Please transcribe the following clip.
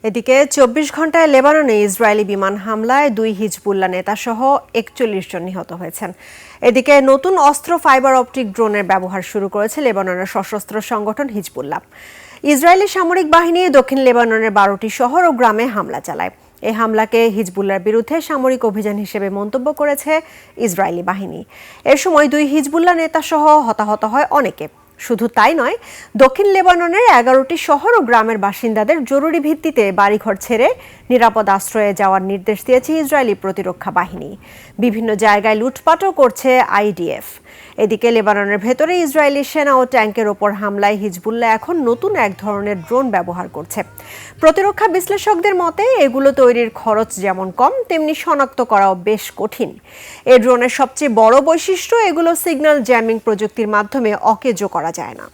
এদিকে ২৪ ঘন্টায় লেবাননে ইসরায়েলি বিমান হামলায় ২ হিজবুল্লাহ নেতাসহ ৪১ জন নিহত হয়েছেন। এদিকে নতুন অস্ত্র ফাইবার অপটিক ড্রোনের ব্যবহার শুরু করেছে লেবাননের সশস্ত্র সংগঠন হিজবুল্লাহ। ইসরায়েলি সামরিক বাহিনী দক্ষিণ লেবাননের ১২টি শহর ও গ্রামে হামলা চালায়। এই হামলাকে হিজবুল্লাহর বিরুদ্ধে সামরিক অভিযান হিসেবে মন্তব্য করেছে ইসরায়েলি বাহিনী। এর সময় ২ হিজবুল্লাহ নেতাসহ হতাহত হয় অনেকে। শুধু তাই নয়, দক্ষিণ লেবাননের ১১টি শহর ও গ্রামের বাসিন্দাদের জরুরি ভিত্তিতে বাড়িঘর ছেড়ে নিরাপদ আশ্রয়ে যাওয়ার নির্দেশ দিয়েছে ইসরায়েলি প্রতিরক্ষা বাহিনী। বিভিন্ন জায়গায় লুটপাটও করছে আইডিএফ। এদিকে লেবাননের ভেতরে ইসরায়েলি সেনা ও ট্যাঙ্কের ওপর হামলায় হিজবুল্লাহ এখন নতুন এক ধরনের ড্রোন ব্যবহার করছে। প্রতিরক্ষা বিশ্লেষকদের মতে এগুলো তৈরির খরচ যেমন কম, তেমনি শনাক্ত করাও বেশ কঠিন। এই ড্রোনের সবচেয়ে বড় বৈশিষ্ট্য, এগুলো সিগন্যাল জ্যামিং প্রযুক্তির মাধ্যমে অকেজো করা যায় না।